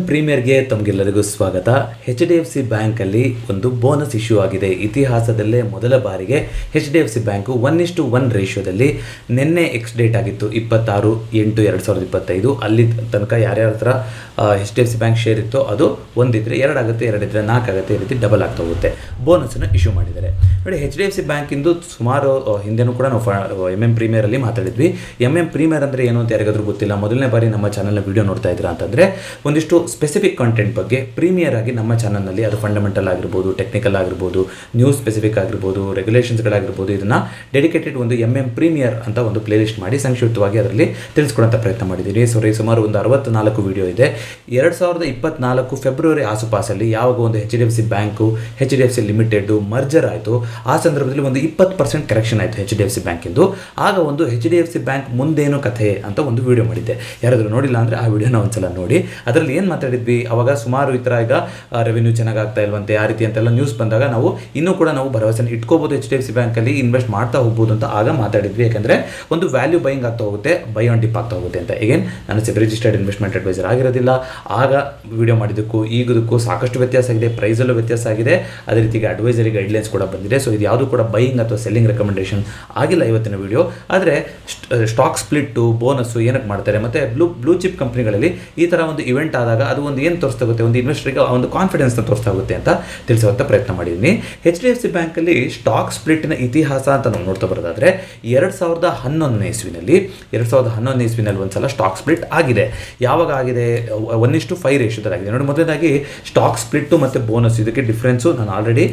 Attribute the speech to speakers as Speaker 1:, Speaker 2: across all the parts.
Speaker 1: ಪ್ರೀಮಿಯರ್ಗೆ ತಮಗೆಲ್ಲರಿಗೂ ಸ್ವಾಗತ. HDFC ಬ್ಯಾಂಕಲ್ಲಿ ಒಂದು ಬೋನಸ್ ಇಶ್ಯೂ ಆಗಿದೆ. ಇತಿಹಾಸದಲ್ಲೇ ಮೊದಲ ಬಾರಿಗೆ HDFC ಬ್ಯಾಂಕು 1:1 ರೇಷಿಯೋದಲ್ಲಿ ನಿನ್ನೆ ಎಕ್ಸ್ ಡೇಟ್ ಆಗಿತ್ತು 26/8/2025. ಅಲ್ಲಿ ತನಕ ಯಾರ್ಯಾರ ಹತ್ರ HDFC ಬ್ಯಾಂಕ್ ಶೇರ್ ಇತ್ತು ಅದು ಒಂದಿದ್ರೆ 2 ಆಗುತ್ತೆ, 2 ಇದ್ರೆ 4 ಆಗುತ್ತೆ, ಈ ರೀತಿ ಡಬಲ್ ಆಗ್ತಾ ಹೋಗುತ್ತೆ. ಬೋನಸನ್ನು ಇಶ್ಯೂ ಮಾಡಿದ್ದಾರೆ ನೋಡಿ. HDFC ಬ್ಯಾಂಕಿಂದು ಸುಮಾರು ಹಿಂದೆನೂ ಕೂಡ ನಾವು ಪ್ರೀಮಿಯರಲ್ಲಿ ಮಾತಾಡಿದ್ವಿ. ಪ್ರೀಮಿಯರ್ ಅಂದರೆ ಏನು ಅಂತ ಯಾರಿಗಾದ್ರೂ ಗೊತ್ತಿಲ್ಲ, ಮೊದಲನೇ ಬಾರಿ ನಮ್ಮ ಚಾನಲ್ನ ವಿಡಿಯೋ ನೋಡ್ತಾ ಇದ್ದೀರಾ ಅಂತಂದರೆ ಒಂದಿಷ್ಟು ಸ್ಪೆಸಿಫಿಕ್ ಕಂಟೆಂಟ್ ಬಗ್ಗೆ ಪ್ರೀಮಿಯರ್ ಆಗಿ ನಮ್ಮ ಚಾನಲ್ನಲ್ಲಿ ಅದು ಫಂಡಮೆಂಟಲ್ ಆಗಿರ್ಬೋದು, ಟೆಕ್ನಿಕಲ್ ಆಗಿರ್ಬೋದು, ನ್ಯೂಸ್ ಸ್ಪೆಸಿಫಿಕ್ ಆಗಿರ್ಬೋದು, ರೆಗ್ಯುಲೇಷನ್ಸ್ಗಳಾಗಿರ್ಬೋದು, ಇದನ್ನು ಡೆಡಿಕೇಟೆಡ್ ಒಂದು ಪ್ರೀಮಿಯರ್ ಅಂತ ಒಂದು ಪ್ಲೇಲಿಸ್ಟ್ ಮಾಡಿ ಸಂಕ್ಷಿಪ್ತವಾಗಿ ಅದರಲ್ಲಿ ತಿಳಿಸ್ಕೊಡೋಂಥ ಪ್ರಯತ್ನ ಮಾಡಿದ್ದೀನಿ. ಸುಮಾರು ಒಂದು 64 ವಿಡಿಯೋ ಇದೆ. 2024 ಫೆಬ್ರವರಿ ಆಸುಪಾಸಲ್ಲಿ ಯಾವಾಗ ಒಂದು HDFC bank HDFC limited merger ಆಯಿತು, ಆ ಸಂದರ್ಭದಲ್ಲಿ ಒಂದು 20% ಕರೆಕ್ಷನ್ ಆಯಿತು HDFC ಬ್ಯಾಂಕಿಂದು. ಆಗ ಒಂದು HDFC ಬ್ಯಾಂಕ್ ಮುಂದೇನು ಕಥೆ ಅಂತ ಒಂದು ವಿಡಿಯೋ ಮಾಡಿದ್ದೆ. ಯಾರಾದರೂ ನೋಡಿಲ್ಲ ಅಂದರೆ ಆ ವಿಡಿಯೋನ ಒಂದ್ಸಲ ನೋಡಿ. ಅದರಲ್ಲಿ ಏನು ಮಾತಾಡಿದ್ವಿ, ಅವಾಗ ಸುಮಾರು ಈ ಥರ ಈಗ ರೆವೆನ್ಯೂ ಚೆನ್ನಾಗಿ ಆಗ್ತಾ ಇಲ್ವಂತೆ, ಆ ರೀತಿ ಅಂತೆಲ್ಲ ನ್ಯೂಸ್ ಬಂದಾಗ ನಾವು ಇನ್ನೂ ಕೂಡ ನಾವು ಭರವಸೆನ ಇಟ್ಕೋಬೋದು, HDFC ಬ್ಯಾಂಕಲ್ಲಿ ಇನ್ವೆಸ್ಟ್ ಮಾಡ್ತಾ ಹೋಗ್ಬೋದು ಅಂತ ಆಗ ಮಾತಾಡಿದ್ವಿ. ಯಾಕಂದರೆ ಒಂದು ವ್ಯಾಲ್ಯೂ ಬೈಯಿಂಗ್ ಆಗ್ತಾ ಹೋಗುತ್ತೆ, ಬೈ ಆನ್ ಡಿಪ್ ಆಗ್ತಾ ಹೋಗುತ್ತೆ ಅಂತ. ಈಗೇನು ನಾನು ರಿಜಿಸ್ಟರ್ಡ್ ಇನ್ವೆಸ್ಟ್ಮೆಂಟ್ ಅಡ್ವೈಸರ್ ಆಗಿರೋದಿಲ್ಲ. ಆಗ ವಿಡಿಯೋ ಮಾಡಿದ್ದಕ್ಕೂ ಈಗದಕ್ಕೂ ಸಾಕಷ್ಟು ವ್ಯತ್ಯಾಸ ಆಗಿದೆ, ಪ್ರೈಸಲ್ಲೂ ವ್ಯತ್ಯಾಸ ಆಗಿದೆ, ಅದೇ ರೀತಿಗೆ ಅಡ್ವೈಸರಿ ಗೈಡ್ಲೈನ್ಸ್ ಕೂಡ ಬಂದಿದೆ. ಸೊ ಇದು ಯಾವುದು ಕೂಡ ಬೈಯಿಂಗ್ ಅಥವಾ ಸೆಲ್ಲಿಂಗ್ ರೆಕಮೆಂಡೇಶನ್ ಆಗಿಲ್ಲ ಇವತ್ತಿನ ವಿಡಿಯೋ. ಆದರೆ ಸ್ಟಾಕ್ ಸ್ಪ್ಲಿಟ್ಟು, ಬೋನಸ್ಸು ಏನಕ್ಕೆ ಮಾಡ್ತಾರೆ, ಮತ್ತು ಬ್ಲೂ ಚಿಪ್ ಕಂಪ್ನಿಗಳಲ್ಲಿ ಈ ಥರ ಒಂದು ಇವೆಂಟ್ ಆದಾಗ ಅದು ಒಂದು ಏನು ತೋರಿಸ್ತಾ ಹೋಗುತ್ತೆ, ಒಂದು ಇನ್ವೆಸ್ಟರ್ಗೆ ಒಂದು ಕಾನ್ಫಿಡೆನ್ಸ್ನ ತೋರಿಸ್ತಾ ಹೋಗುತ್ತೆ ಅಂತ ತಿಳಿಸುವಂಥ ಪ್ರಯತ್ನ ಮಾಡಿದ್ದೀನಿ. HDFC ಬ್ಯಾಂಕಲ್ಲಿ ಸ್ಟಾಕ್ ಸ್ಪ್ಲಿಟ್ನ ಇತಿಹಾಸ ಅಂತ ನಾವು ನೋಡ್ತಾ ಬರೋದಾದರೆ 2011 ಇಸ್ವಿನಲ್ಲಿ ಒಂದ್ಸಲ ಸ್ಟಾಕ್ ಸ್ಪ್ಲಿಟ್ ಆಗಿದೆ. ಯಾವಾಗ ಆಗಿದೆ? 1:5 ರೇಷಿಯೋದಲ್ಲಿ ಆಗಿದೆ ನೋಡಿ. ಮೊದಲನೇದಾಗಿ ಸ್ಟಾಕ್ ಸ್ಪ್ಲಿಟ್ಟು ಮತ್ತು ಬೋನಸ್ ಇದಕ್ಕೆ ಡಿಫ್ರೆನ್ಸು ನಾನು ಆಲ್ರೆಡಿ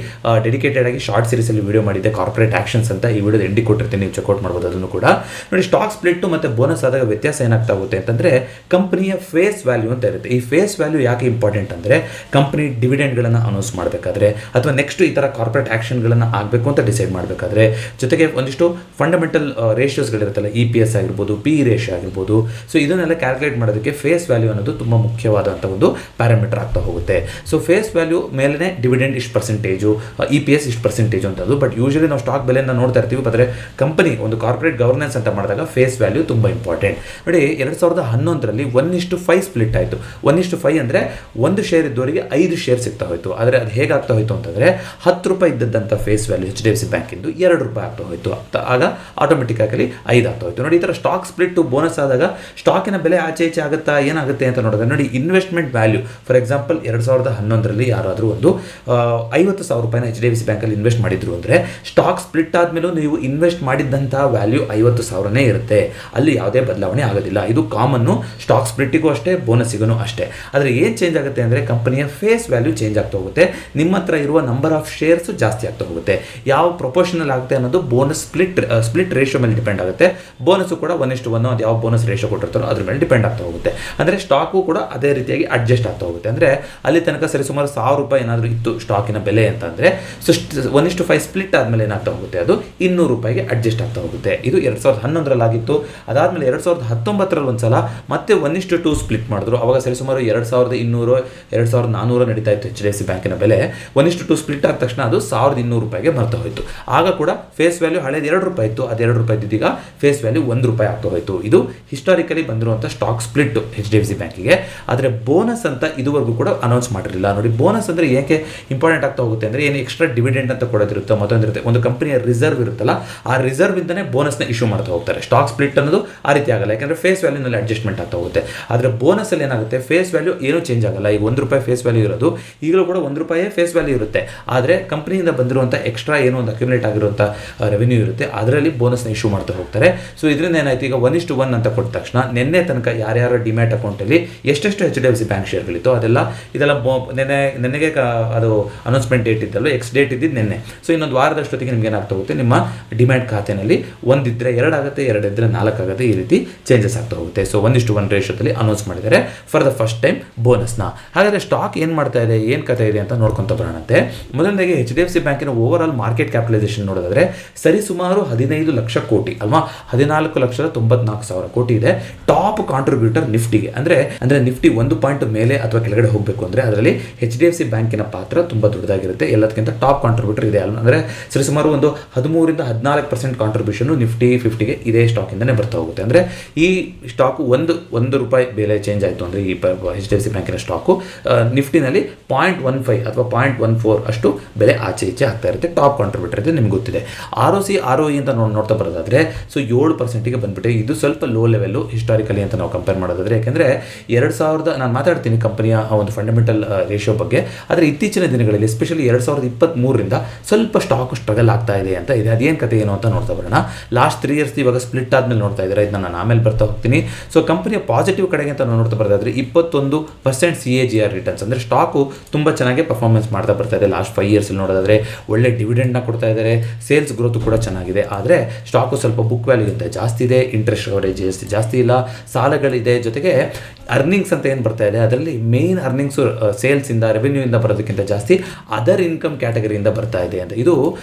Speaker 1: ಡೆಡಿಕೇಟೆಡ್ ಆಗಿ ಶಾರ್ಟ್ ಸೀರೀಸಲ್ಲಿ ವಿಡಿಯೋ ಮಾಡಿದ್ದೆ, ಕಾರ್ಪೊರೇಟ್ ಆಕ್ಷನ್ಸ್ ಅಂತ. ಈ ವಿಡಿಯೋದ ಎಂಡಿಗೆ ಕೊಟ್ಟಿರ್ತೀನಿ, ನೀವು ಚೆಕ್ಔಟ್ ಮಾಡ್ಬೋದು ಅದನ್ನು ಕೂಡ ನೋಡಿ. ಸ್ಟಾಕ್ ಸ್ಪ್ಲಿಟ್ಟು ಮತ್ತು ಬೋನಸ್ ಆದಾಗ ವ್ಯತ್ಯಾಸ ಏನಾಗ್ತಾ ಹೋಗುತ್ತೆ ಅಂತಂದರೆ ಕಂಪನಿಯ ಫೇಸ್ ವ್ಯಾಲ್ಯೂ ಅಂತ ಇರುತ್ತೆ. ಈ ಫೇಸ್ ವ್ಯಾಲ್ಯೂ ಯಾಕೆ ಇಂಪಾರ್ಟೆಂಟ್ ಅಂದರೆ ಕಂಪನಿ ಡಿವಿಡೆಂಡ್ಗಳನ್ನು ಅನೌನ್ಸ್ ಮಾಡಬೇಕಾದ್ರೆ ಅಥವಾ ನೆಕ್ಸ್ಟ್ ಈ ಥರ ಕಾರ್ಪೊರೇಟ್ ಆ್ಯಕ್ಷನ್ಗಳನ್ನು ಆಗಬೇಕು ಅಂತ ಡಿಸೈಡ್ ಮಾಡಬೇಕಾದ್ರೆ, ಜೊತೆಗೆ ಒಂದಿಷ್ಟು ಫಂಡಮೆಂಟಲ್ ರೇಷಿಯೋಸ್ಗಳಿರುತ್ತಲ್ಲ, EPS ಆಗಿರ್ಬೋದು, PE ರೇಷಿಯೋ ಆಗಿರ್ಬೋದು. ಸೊ ಇದನ್ನೆಲ್ಲ ಕ್ಯಾಲ್ಕುಲೇಟ್ ಮಾಡೋದಕ್ಕೆ ಫೇಸ್ ವ್ಯಾಲ್ಯೂ ಅನ್ನೋದು ತುಂಬ ಮುಖ್ಯವಾದಂಥ ಒಂದು ಪ್ಯಾರಾಮೀಟರ್ ಆಗ್ತಾ ಹೋಗುತ್ತೆ. ಸೊ ಫೇಸ್ ವ್ಯಾಲ್ಯೂ ಮೇಲೇ ಡಿವಿಡೆಂಡ್ ಇಷ್ಟು ಪರ್ಸೆಂಟೇಜು, EPS ಇಷ್ಟು ಪರ್ಸೆಂಟೇಜು ಅಂತದ್ದು. ಬಟ್ ಯೂಶಲಿ ನಾವು ಸ್ಟಾಕ್ ಬೆಲೆಯನ್ನು ನೋಡ್ತಾ ಇರ್ತೀವಿ, ಆದರೆ ಕಂಪನಿ ಒಂದು ಕಾರ್ಪೊರೇಟ್ ಗವರ್ನೆನ್ಸ್ ಅಂತ ಮಾಡಿದಾಗ ಫೇಸ್ ವ್ಯಾಲ್ಯೂ ತುಂಬ ಇಂಪಾರ್ಟೆಂಟ್ ನೋಡಿ. 2011ರಲ್ಲಿ 1:5 ಸ್ಪ್ಲಿಟ್ ಆಯಿತು. 1:5 ಅಂದರೆ ಒಂದು ಶೇರ್ ಇದ್ದವರಿಗೆ 5 ಶೇರ್ ಸಿಗ್ತಾ ಹೋಯಿತು. ಆದರೆ ಅದು ಹೇಗಾಗ್ತಾ ಹೋಯಿತು ಅಂತಂದರೆ ₹10 ಇದ್ದದ್ದಂಥ ಫೇಸ್ ವ್ಯಾಲ್ಯೂ HDFC ಬ್ಯಾಂಕಿಂದು ₹2 ಆಗ್ತಾ ಹೋಯಿತು. ಆಗ ಆಟೋಮೆಟಿಕ್ ಆಗಿ 5 ಆಗ್ತಾ ಹೋಯಿತು ನೋಡಿ. ಈ ಥರ ಸ್ಟಾಕ್ ಸ್ಪ್ಲಿಟ್ಟು ಬೋನಸ್ ಆದಾಗ ಸ್ಟಾಕಿನ ಬೆಲೆ ಆಚೆ ಈಚೆ ಆಗುತ್ತಾ, ಏನಾಗುತ್ತೆ ಅಂತ ನೋಡಿದ್ರೆ ನೋಡಿ. ಇನ್ವೆಸ್ಟ್ಮೆಂಟ್ ವ್ಯಾಲ್ಯೂ ಫಾರ್ ಎಕ್ಸಾಂಪಲ್ 2011ರಲ್ಲಿ ಯಾರಾದರೂ ಒಂದು ₹50,000 HDFC ಬ್ಯಾಂಕಲ್ಲಿ ಇನ್ವೆಸ್ಟ್ ಮಾಡಿದ್ರು ಅಂದರೆ ಸ್ಟಾಕ್ ಸ್ಪ್ಲಿಟ್ ಆದಮೇಲೂ ನೀವು ಇನ್ವೆಸ್ಟ್ ಮಾಡಿದ್ದಂಥ ವ್ಯಾಲ್ಯೂ 50,000ನೇ ಇರುತ್ತೆ. ಅಲ್ಲಿ ಯಾವುದೇ ಬದಲಾವಣೆ ಆಗೋದಿಲ್ಲ. ಇದು ಕಾಮನ್ನು ಸ್ಟಾಕ್ ಸ್ಪ್ಲಿಟ್ಟಿಗೂ ಅಷ್ಟೇ, ಬೋನಸ್ಸಿಗೂ ಅಷ್ಟೇ. ಆದರೆ ಏನು ಚೇಂಜ್ ಆಗುತ್ತೆ ಅಂದರೆ ಕಂಪನಿಯ ಫೇಸ್ ವ್ಯಾಲ್ಯೂ ಚೇಂಜ್ ಆಗ್ತಾ ಹೋಗುತ್ತೆ. ನಿಮ್ಮ ಹತ್ರ ಇರುವ ನಂಬರ್ ಆಫ್ ಶೇರ್ಸು ಜಾಸ್ತಿ ಆಗ್ತಾ ಹೋಗುತ್ತೆ. ಯಾವ ಪ್ರೊಪೋರ್ಷನಲ್ ಆಗುತ್ತೆ ಅನ್ನೋದು ಬೋನಸ್ ಸ್ಪ್ಲಿಟ್ ರೇಷಿಯೋ ಮೇಲೆ ಡಿಪೆಂಡ್ ಆಗುತ್ತೆ. ಬೋನಸ್ಸು ಕೂಡ 1:1 ಅದು ಯಾವ ಬೋನಸ್ ರೇಷಿಯೋ ಕೊಟ್ಟಿರ್ತಾರೋ ಅದ್ರ ಮೇಲೆ ಡಿಪೆಂಡ್ ಆಗ್ತಾ ಹೋಗುತ್ತೆ. ಅಂದರೆ ಸ್ಟಾಕು ಕೂಡ ಅದೇ ರೀತಿಯಾಗಿ ಅಡ್ಜಸ್ಟ್ ಆಗ್ತಾ ಹೋಗುತ್ತೆ. ಅಂದರೆ ಅಲ್ಲಿ ತನಕ ಸರಿಸುಮಾರು ₹1,000 ಏನಾದರೂ ಇತ್ತು ಸ್ಟಾಕಿನ ಬೆಲೆ ಅಂತಂದರೆ, ಸೊ 1:5 ಸ್ಪ್ಲಿಟ್ ಆದಮೇಲೆ ಏನಾಗ್ತಾ ಹೋಗುತ್ತೆ, ಅದು ₹200ಗೆ ಅಡ್ಜಸ್ಟ್ ಆಗ್ತಾ ಹೋಗುತ್ತೆ. ಇದು 2011ರಲ್ಲಿ ಆಗಿತ್ತು. ಅದಾದಮೇಲೆ 2019ರಲ್ಲಿ ಒಂದ್ಸಲ ಮತ್ತೆ 1:2 ಸ್ಪ್ಲಿಟ್ ಮಾಡಿದ್ರು. ಅವಾಗ ಸರಿಸುಮಾರು 2,200 2,400 ನಡೀತಾ ಇತ್ತು HDFC ಬ್ಯಾಂಕಿನ ಬೆಲೆ. 1:2 ಸ್ಪ್ಲಿಟ್ ಆದ ತಕ್ಷಣ ಅದು ₹1,200ಗೆ ಬರ್ತಾ ಹೋಯಿತು. ಆಗ ಕೂಡ ಫೇಸ್ ವ್ಯಾಲ್ಯೂ ಹಳೇದು ₹2 ಇತ್ತು, ಅದು ₹2 ಇದ್ದಿದ್ದೀಗ ಫೇಸ್ ವ್ಯಾಲ್ಯೂ ₹1 ಆಗ್ತಾ ಹೋಯಿತು. ಇದು ಹಿಸ್ಟಾರಿಕಲಿ ಬಂದಿರುವಂಥ ಸ್ಟಾಕ್ ಸ್ಪ್ಲಿಟ್ HDFC ಬ್ಯಾಂಕಿಗೆ. ಆದರೆ ಬೋನಸ್ ಅಂತ ಇದುವರೆಗೂ ಕೂಡ ಅನೌನ್ಸ್ ಮಾಡಿರಲಿಲ್ಲ ನೋಡಿ. ಬೋನಸ್ ಅಂದರೆ ಏಕೆ ಇಂಪಾರ್ಟೆಂಟ್ ಆಗ್ತಾ ಹೋಗುತ್ತೆ ಅಂದರೆ, ಏನು ಎಕ್ಸ್ಟ್ರಾ ಡಿವಿಡೆಂಡ್ ಅಂತ ಕೊಡೋದಿರುತ್ತೆ, ಮತ್ತೊಂದಿರುತ್ತೆ, ಒಂದು ಕಂಪನಿಯ ರಿಸರ್ವ್ ಇರುತ್ತಲ್ಲ, ಆ ರಿಸರ್ವ್ ಇಂದನೇ ಬೋನಸ್ನ ಇಶ್ಯೂ ಮಾಡ್ತಾ ಹೋಗ್ತಾರೆ. ಸ್ಟಾಕ್ ಸ್ಪ್ಲಿಟ್ ಅನ್ನೋದು ಆ ರೀತಿ ಆಗಲ್ಲ, ಯಾಕಂದರೆ ಫೇಸ್ ವ್ಯಾಲ್ಯೂನಲ್ಲಿ ಅಡ್ಜಸ್ಟ್ಮೆಂಟ್ ಆಗ್ತಾ ಹೋಗುತ್ತೆ. ಆದರೆ ಬೋನಸಲ್ಲಿ ಏನಾಗುತ್ತೆ, ಫೇಸ್ ವ್ಯಾಲ್ಯೂ ಏನೂ ಚೇಂಜ್ ಆಗಲ್ಲ. ಈಗ ₹1 ಫೇಸ್ ವ್ಯಾಲ್ಯೂ ಇರೋದು ಈಗಲೂ ಕೂಡ ₹1 ಫೇಸ್ ವ್ಯಾಲ್ಯೂ ಇರುತ್ತೆ. ಆದರೆ ಕಂಪನಿಯಿಂದ ಬಂದಿರುವಂಥ ಎಕ್ಸ್ಟ್ರಾ ಏನೋ ಒಂದು ಅಕ್ಯುಮುಲೇಟ್ ಆಗಿರುವಂಥ ರೆವೆನ್ಯೂ ಇರುತ್ತೆ, ಅದರಲ್ಲಿ ಬೋನಸ್ನ ಇಶ್ಯೂ ಮಾಡ್ತಾ ಹೋಗ್ತಾರೆ. ಸೊ ಇದರಿಂದ ಏನಾಯ್ತು, ಈಗ 1:1 ಅಂತ ಕೊಟ್ಟ ತಕ್ಷಣ ನಿನ್ನೆ ತನಕ ಯಾರ್ಯಾರ ಡಿಮ್ಯಾಟ್ ಅಕೌಂಟಲ್ಲಿ ಎಷ್ಟೆಷ್ಟು HDFC ಬ್ಯಾಂಕ್ ಶೇರ್ಗಳಿತ್ತು ಇದೆಲ್ಲ ನೆನ್ನೆಗೆ ಅದು ಅನೌನ್ಸ್ಮೆಂಟ್ ಡೇಟ್ ಇದ್ದಲ್ಲ, ಎಕ್ಸ್ ಡೇಟ್ ಇದ್ದಿದ್ದು ನಿನ್ನೆ. ಸೊ ಇನ್ನೊಂದು ವಾರದಷ್ಟೊತ್ತಿಗೆ ನಿಮ್ಗೆ ಏನಾಗ್ತಾ ಹೋಗುತ್ತೆ, ನಿಮ್ಮ ಡಿಮ್ಯಾಟ್ ಖಾತೆಯಲ್ಲಿ 1 ಇದ್ದರೆ 2 ಆಗುತ್ತೆ, 2 ಇದ್ದರೆ 4 ಆಗುತ್ತೆ, ಈ ರೀತಿ ಚೇಂಜಸ್ ಆಗ್ತಾ ಹೋಗುತ್ತೆ. ಸೊ 1:1 ರೇಷಿಯೋದಲ್ಲಿ ಅನೌನ್ಸ್ ಮಾಡಿದ್ದಾರೆ ಫಾರ್ ದ ಫಸ್ಟ್ ಟೈಮ್ ಬೋನಸ್ನ. ಹಾಗಾದರೆ ಸ್ಟಾಕ್ ಏನು ಮಾಡ್ತಾ ಇದೆ, ಏನು ಕಥೆ ಇದೆ ಅಂತ ನೋಡ್ಕೊತ ಬರೋಣಂತೆ. ಮೊದಲನೇಗೆ HDFC ಬ್ಯಾಂಕಿನ ಓವರ್ ಆಲ್ ಮಾರ್ಕೆಟ್ ಕ್ಯಾಪಿಟಲೈಸೇಷನ್ ನೋಡೋದಾದ್ರೆ ಸರಿಸುಮಾರು 15 ಲಕ್ಷ ಕೋಟಿ ಅಲ್ವಾ, 14,94,000 ಕೋಟಿ ಇದೆ. ಟಾಪ್ ಕಾಂಟ್ರಿಬ್ಯೂಟರ್ ನಿಫ್ಟಿಗೆ ಅಂದರೆ ನಿಫ್ಟಿ 1 ಪಾಯಿಂಟ್ ಮೇಲೆ ಅಥವಾ ಕೆಳಗಡೆ ಹೋಗಬೇಕು ಅಂದರೆ ಅದರಲ್ಲಿ HDFC ಬ್ಯಾಂಕಿನ ಪಾತ್ರ ತುಂಬ ದೊಡ್ಡದಾಗಿರುತ್ತೆ. ಎಲ್ಲದಕ್ಕಿಂತ ಟಾಪ್ ಕಾಂಟ್ರಿಬ್ಯೂಟರ್ ಇದೆ ಅಂದರೆ ಸರಿಸುಮಾರು ಒಂದು 13-14% ಕಾಂಟ್ರಿಬ್ಯೂಷನ್ ನಿಫ್ಟಿ 50ಗೆ ಇದೇ ಸ್ಟಾಕಿಂದನೇ ಬರ್ತಾ ಹೋಗುತ್ತೆ. ಅಂದರೆ ಈ ಸ್ಟಾಕು ₹1 ಬೆಲೆ ಚೇಂಜ್ ಆಯಿತು ಅಂದರೆ ಈ HDFC ಬ್ಯಾಂಕಿನ ಸ್ಟಾಕು ನಿಫ್ಟಿನಲ್ಲಿ 0.15 ಅಥವಾ 0.14 ಅಷ್ಟು ಬೆಲೆ ಆಚೆ ಈಚೆ ಆಗ್ತಾ ಇರುತ್ತೆ. ಟಾಪ್ ಕಾಂಟ್ರಿಬ್ಯೂಟರ್ ಇದೆ, ನಿಮ್ಗೆ ಗೊತ್ತಿದೆ. ROE ಅಂತ ನೋಡ್ತಾ ಬರೋದಾದ್ರೆ ಸೊ 7%ಗೆ ಬಂದ್ಬಿಟ್ಟೆ. ಇದು ಸ್ವಲ್ಪ ಲೋ ಲೆವೆಲ್ಲು ಹಿಸ್ಟಾರಿಕಲಿ ಅಂತ ನಾವು ಕಂಪೇರ್ ಮಾಡೋದಾದ್ರೆ, ಯಾಕೆಂದರೆ 2000 ನಾನು ಮಾತಾಡ್ತೀನಿ ಕಂಪನಿಯ ಒಂದು ಫಂಡಮೆಂಟಲ್ ರೇಷಿಯೋ ಬಗ್ಗೆ. ಆದರೆ ಇತ್ತೀಚಿನ ದಿನಗಳಲ್ಲಿ ಎಸ್ಪೆಷಲಿ 2023ರಿಂದ ಸ್ವಲ್ಪ ಸ್ಟಾಕ್ ಸ್ಟ್ರಗಲ್ ಆಗ್ತಾ ಇದೆ ಅಂತ ಇದೆ. ಅದೇನು ಕತೆ ಏನು ಅಂತ ನೋಡ್ತಾ ಬರೋಣ. ಲಾಸ್ಟ್ 3 ಇಯರ್ಸ್ ಇವಾಗ ಸ್ಪ್ಲಿಟ್ ಆದ್ಮೇಲೆ ನೋಡ್ತಾ ಇದ್ದಾರೆ, ಇದನ್ನ ನಾನು ಆಮೇಲೆ ಬರ್ತಾ ಹೋಗ್ತೀನಿ. ಸೊ ಕಂಪನಿಯ ಪಾಸಿಟಿವ್ ಕಡೆಗೆ ಅಂತ ನೋಡ್ತಾ ಬರೋದಾದ್ರೆ 21% CAGR ರಿಟರ್ನ್ಸ್, ಅಂದರೆ ಸ್ಟಾಕು ತುಂಬ ಚೆನ್ನಾಗಿ ಪರ್ಫಾರ್ಮೆನ್ಸ್ ಮಾಡ್ತಾ ಬರ್ತಾ ಇದೆ. ಲಾಸ್ಟ್ 5 ಇಯರ್ಸ್ ನೋಡೋದಾದ್ರೆ ಒಳ್ಳೆ ಡಿವಿಡೆಂಡ್ನ ಕೊಡ್ತಾ ಇದ್ದಾರೆ, ಸೇಲ್ಸ್ ಗ್ರೋತ್ ಕೂಡ ಚೆನ್ನಾಗಿದೆ. ಆದರೆ ಸ್ಟಾಕು ಸ್ವಲ್ಪ ಬುಕ್ ವ್ಯಾಲ್ಯೂಗಿಂತ ಜಾಸ್ತಿ ಇದೆ, ಇಂಟ್ರೆಸ್ಟ್ ಕವರೇಜ್ ಜಾಸ್ತಿ ಇಲ್ಲ, ಸಾಲಗಳಿದೆ, ಜೊತೆಗೆ ಅರ್ನಿಂಗ್ಸ್ ಅಂತ ಏನು ಬರ್ತಾ ಇದೆ ಅದರಲ್ಲಿ ಮೇನ್ ಅರ್ನಿಂಗ್ಸು ಸೇಲ್ಸಿಂದ ರೆವೆನ್ಯೂಯಿಂದ ಬರೋದಕ್ಕಿಂತ ಜಾಸ್ತಿ ಅದರ್ ಇನ್ಕಮ್ ಕ್ಯಾಟಗರಿಯಿಂದ ಬರ್ತಾ ಇದೆ ಅಂತ. ಇದು